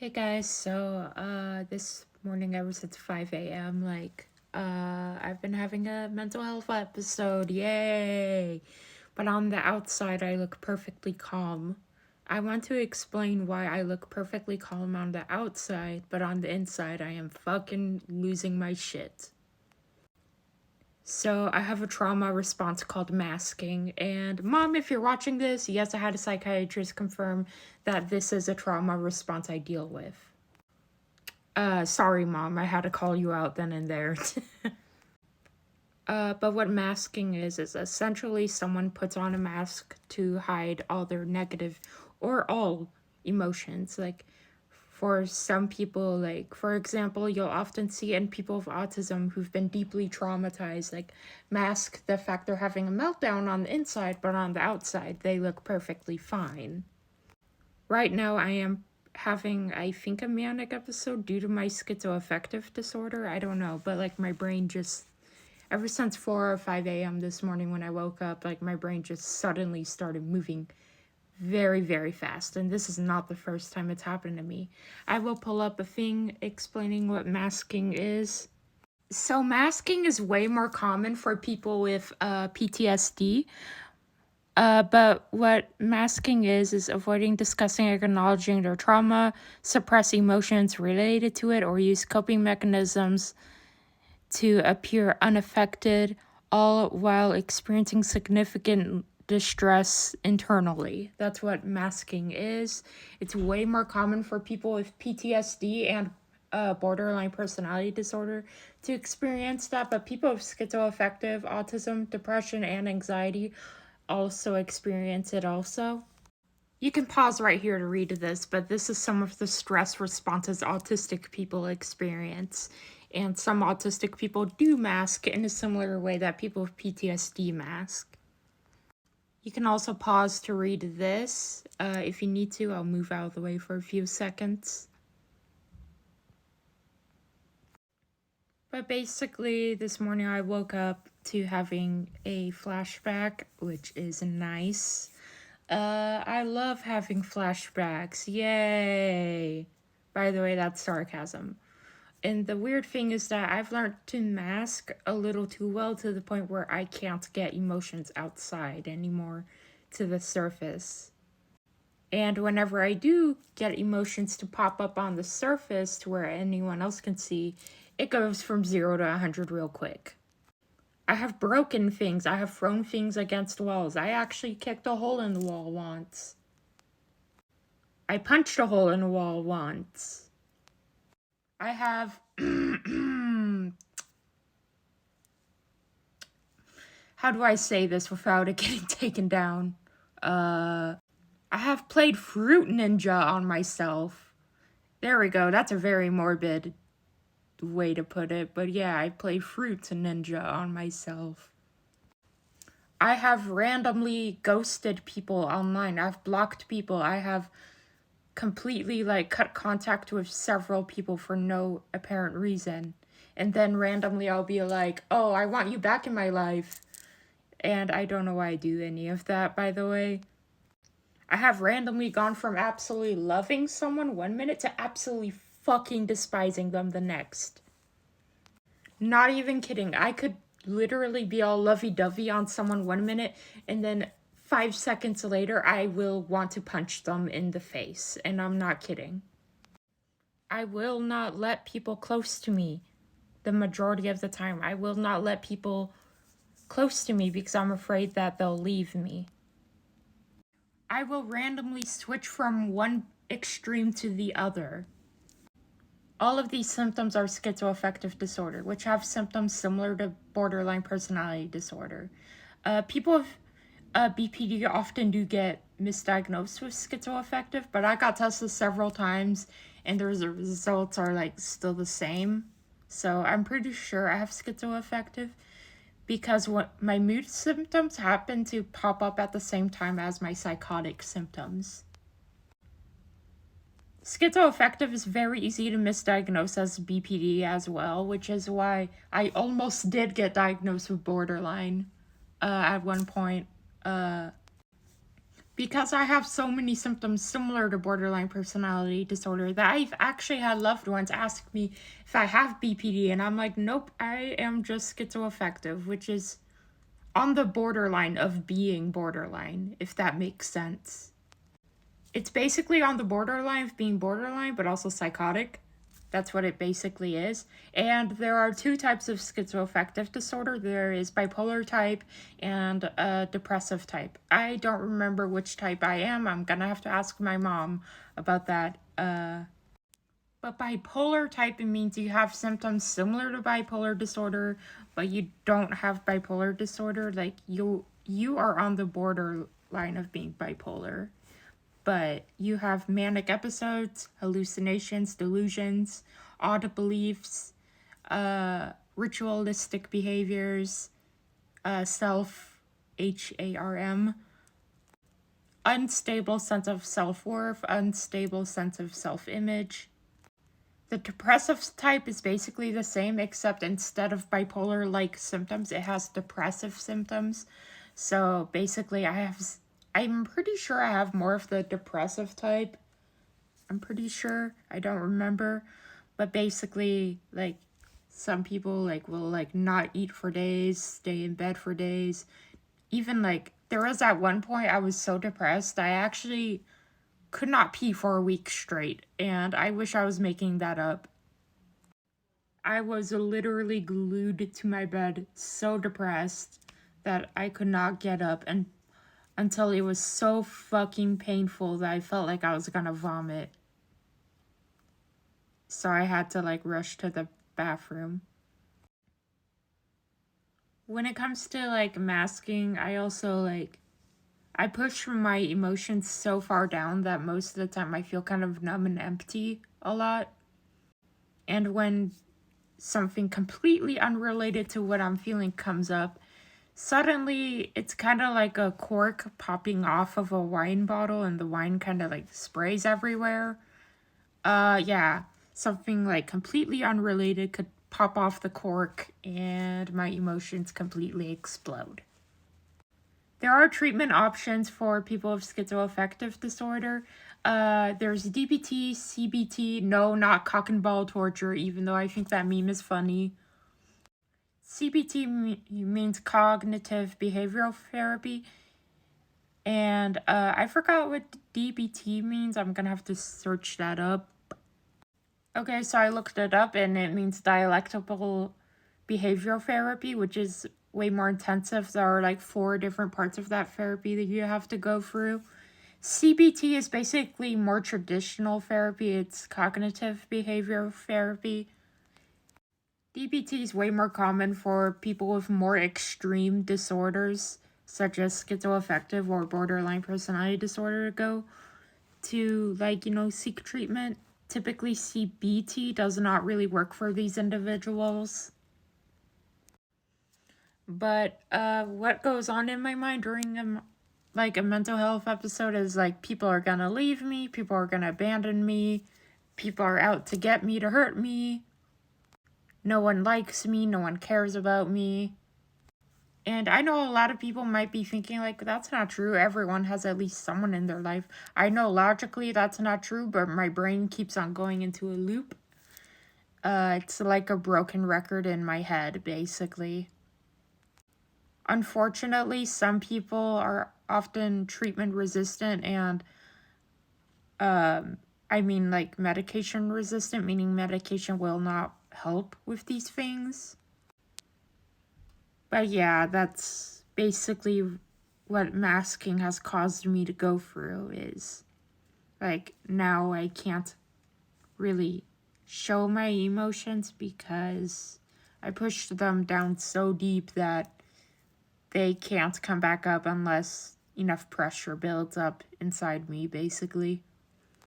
Hey guys, this morning ever since 5 a.m., I've been having a mental health episode, yay! But on the outside, I look perfectly calm. I want to explain why I look perfectly calm on the outside, but on the inside, I am fucking losing my shit. So, I have a trauma response called masking, and mom, if you're watching this, yes, I had a psychiatrist confirm that this is a trauma response I deal with. Sorry, mom, I had to call you out then and there. But what masking is essentially someone puts on a mask to hide all their negative or all emotions. Like, for some people, like, for example, you'll often see in people with autism who've been deeply traumatized, like, mask the fact they're having a meltdown on the inside, but on the outside, they look perfectly fine. Right now, I am having, I think, a manic episode due to my schizoaffective disorder. I don't know, but like my brain just, ever since 4 or 5 a.m. this morning when I woke up, like my brain just suddenly started moving very, very fast. And this is not the first time it's happened to me. I will pull up a thing explaining what masking is. So, masking is way more common for people with PTSD. But what masking is avoiding discussing or acknowledging their trauma, suppress emotions related to it, or use coping mechanisms to appear unaffected, all while experiencing significant distress internally. That's what masking is. It's way more common for people with PTSD and borderline personality disorder to experience that, but people with schizoaffective, autism, depression, and anxiety also experience it also. You can pause right here to read this, but this is some of the stress responses autistic people experience. And some autistic people do mask in a similar way that people with PTSD mask. You can also pause to read this. If you need to, I'll move out of the way for a few seconds. But basically, this morning I woke up to having a flashback, which is nice. I love having flashbacks. Yay! By the way, that's sarcasm. And the weird thing is that I've learned to mask a little too well to the point where I can't get emotions outside anymore to the surface. And whenever I do get emotions to pop up on the surface to where anyone else can see, it goes from 0 to 100 real quick. I have broken things. I have thrown things against walls. I actually kicked a hole in the wall once. I punched a hole in a wall once. I have... How do I say this without it getting taken down? I have played Fruit Ninja on myself. There we go. That's a very morbid way to put it. But yeah, I play Fruit Ninja on myself. I have randomly ghosted people online. I've blocked people. I have completely cut contact with several people for no apparent reason. And then randomly I'll be like, oh, I want you back in my life. And I don't know why I do any of that, by the way. I have randomly gone from absolutely loving someone 1 minute to absolutely fucking despising them the next. Not even kidding. I could literally be all lovey-dovey on someone 1 minute, and then 5 seconds later, I will want to punch them in the face. And I'm not kidding. I will not let people close to me the majority of the time. I will not let people close to me because I'm afraid that they'll leave me. I will randomly switch from one extreme to the other. All of these symptoms are schizoaffective disorder, which have symptoms similar to borderline personality disorder. People with BPD often do get misdiagnosed with schizoaffective, but I got tested several times and the results are still the same. So I'm pretty sure I have schizoaffective because my mood symptoms happen to pop up at the same time as my psychotic symptoms. Schizoaffective is very easy to misdiagnose as BPD as well, which is why I almost did get diagnosed with borderline at one point. But Because I have so many symptoms similar to borderline personality disorder that I've actually had loved ones ask me if I have BPD, and I'm like, nope, I am just schizoaffective, which is on the borderline of being borderline, if that makes sense. It's basically on the borderline of being borderline, but also psychotic. That's what it basically is. And there are two types of schizoaffective disorder. There is bipolar type and depressive type. I don't remember which type I am. I'm gonna have to ask my mom about that. But bipolar type, it means you have symptoms similar to bipolar disorder, but you don't have bipolar disorder. Like you are on the borderline of being bipolar, but you have manic episodes, hallucinations, delusions, odd beliefs, ritualistic behaviors, self HARM, unstable sense of self-worth, unstable sense of self-image. The depressive type is basically the same, except instead of bipolar-like symptoms, it has depressive symptoms. So basically, I'm pretty sure I have more of the depressive type. I'm pretty sure. I don't remember. But basically, like, some people, like, will, like, not eat for days, stay in bed for days. Even, like, there was at one point I was so depressed, I actually could not pee for a week straight, and I wish I was making that up. I was literally glued to my bed, so depressed that I could not get up, and until it was so fucking painful that I felt like I was gonna vomit. So I had to like rush to the bathroom. When it comes to like masking, I also like I push my emotions so far down that most of the time I feel kind of numb and empty a lot. And when something completely unrelated to what I'm feeling comes up, suddenly it's kind of like a cork popping off of a wine bottle and the wine kind of like sprays everywhere. Yeah, something like completely unrelated could pop off the cork and my emotions completely explode. There are treatment options for people with schizoaffective disorder. There's DBT, CBT, no, not cock and ball torture, even though I think that meme is funny. CBT means cognitive behavioral therapy. And I forgot what DBT means. I'm gonna have to search that up. Okay, so I looked it up and it means dialectical behavioral therapy, which is way more intensive. There are like 4 different parts of that therapy that you have to go through. CBT is basically more traditional therapy, it's cognitive behavioral therapy. DBT is way more common for people with more extreme disorders, such as schizoaffective or borderline personality disorder, to go to, like, seek treatment. Typically, CBT does not really work for these individuals. But what goes on in my mind during a mental health episode is like people are gonna leave me, people are gonna abandon me, people are out to get me, to hurt me. No one likes me, no one cares about me. And I know a lot of people might be thinking, like, that's not true. Everyone has at least someone in their life. I know logically that's not true, but my brain keeps on going into a loop. It's like a broken record in my head, basically. Unfortunately, some people are often treatment resistant and, like medication resistant, meaning medication will not help with these things. But yeah, that's basically what masking has caused me to go through is, like, now I can't really show my emotions because I pushed them down so deep that they can't come back up unless enough pressure builds up inside me, basically.